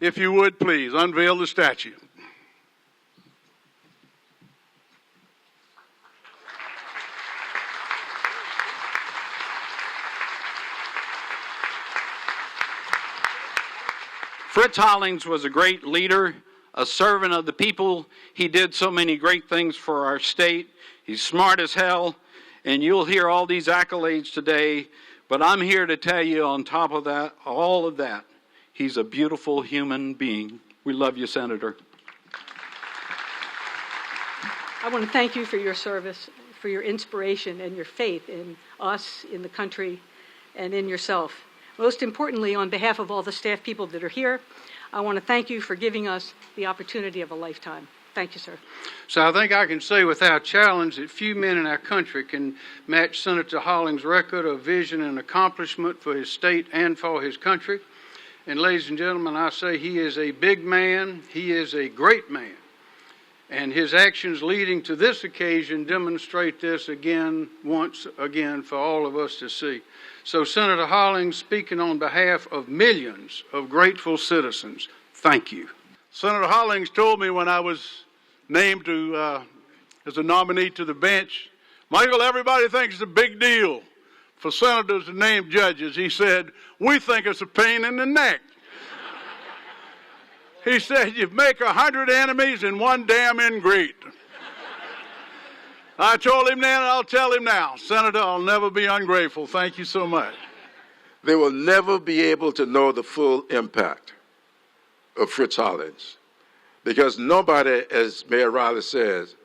if you would please, unveil the statue. Fritz Hollings was a great leader, a servant of the people. He did so many great things for our state. He's smart as hell, and you'll hear all these accolades today, but I'm here to tell you on top of that, all of that, he's a beautiful human being. We love you, Senator. I want to thank you for your service, for your inspiration and your faith in us, in the country, and in yourself. Most importantly, on behalf of all the staff people that are here, I want to thank you for giving us the opportunity of a lifetime. Thank you, sir. So I think I can say without challenge that few men in our country can match Senator Hollings' record of vision and accomplishment for his state and for his country. And ladies and gentlemen, I say he is a big man. He is a great man. And his actions leading to this occasion demonstrate this again, once again, for all of us to see. So Senator Hollings, speaking on behalf of millions of grateful citizens, thank you. Senator Hollings told me when I was named as a nominee to the bench, Michael, everybody thinks it's a big deal for senators to name judges. He said, we think it's a pain in the neck. He said, you make 100 enemies and one damn ingrate. I told him then and I'll tell him now, Senator, I'll never be ungrateful. Thank you so much. They will never be able to know the full impact of Fritz Hollings because nobody, as Mayor Riley says,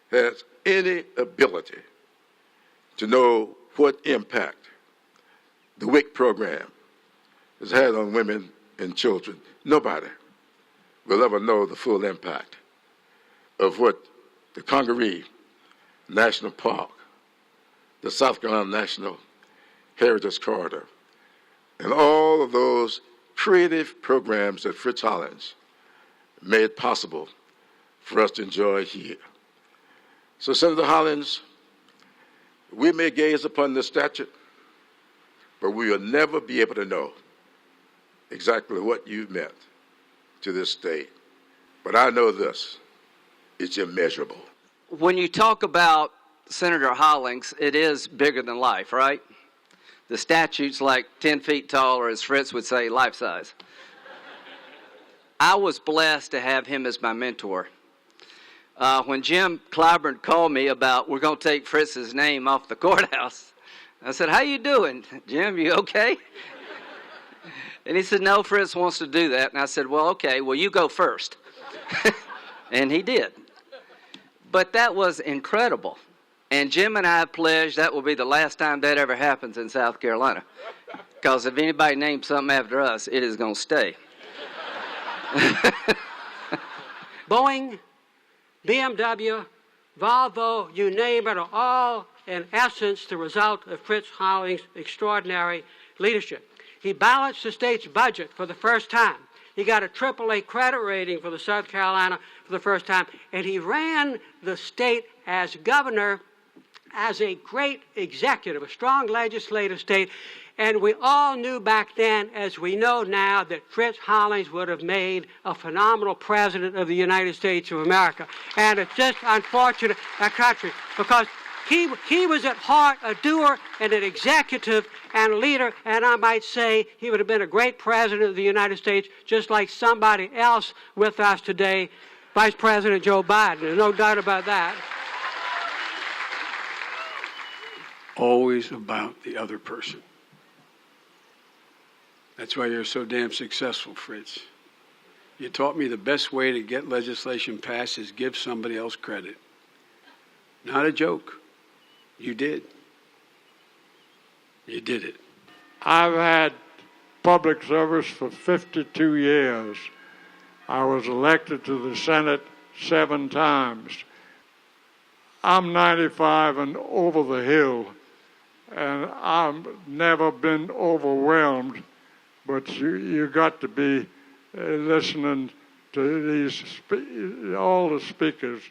has any ability to know what impact the WIC program has had on women and children. Nobody will ever know the full impact of what the Congaree National Park, the South Carolina National Heritage Corridor, and all of those creative programs that Fritz Hollings made possible for us to enjoy here. So, Senator Hollings, we may gaze upon this statue, but we will never be able to know exactly what you meant to this state. But I know this, it's immeasurable. When you talk about Senator Hollings, it is bigger than life, right? The statue's like 10 feet tall, or as Fritz would say, life size. I was blessed to have him as my mentor. When Jim Clyburn called me about we're going to take Fritz's name off the courthouse, I said, how you doing, Jim? You okay? And he said, no, Fritz wants to do that. And I said, well, okay, well, you go first. And he did. But that was incredible. And Jim and I have pledged that will be the last time that ever happens in South Carolina. Because if anybody names something after us, it is going to stay. Boeing, BMW, Volvo, you name it, are all, in essence, the result of Fritz Hollings' extraordinary leadership. He balanced the state's budget for the first time. He got a AAA credit rating for the South Carolina for the first time, and he ran the state as governor as a great executive, a strong legislative state. And we all knew back then, as we know now, that Fritz Hollings would have made a phenomenal president of the United States of America. And it's just unfortunate, our country, because he was at heart a doer and an executive and a leader, and I might say he would have been a great president of the United States, just like somebody else with us today, Vice President Joe Biden. There's no doubt about that. Always about the other person. That's why you're so damn successful, Fritz. You taught me the best way to get legislation passed is give somebody else credit. Not a joke. You did. You did it. I've had public service for 52 years. I was elected to the Senate 7 times. I'm 95 and over the hill, and I've never been overwhelmed, but you got to be listening to all the speakers.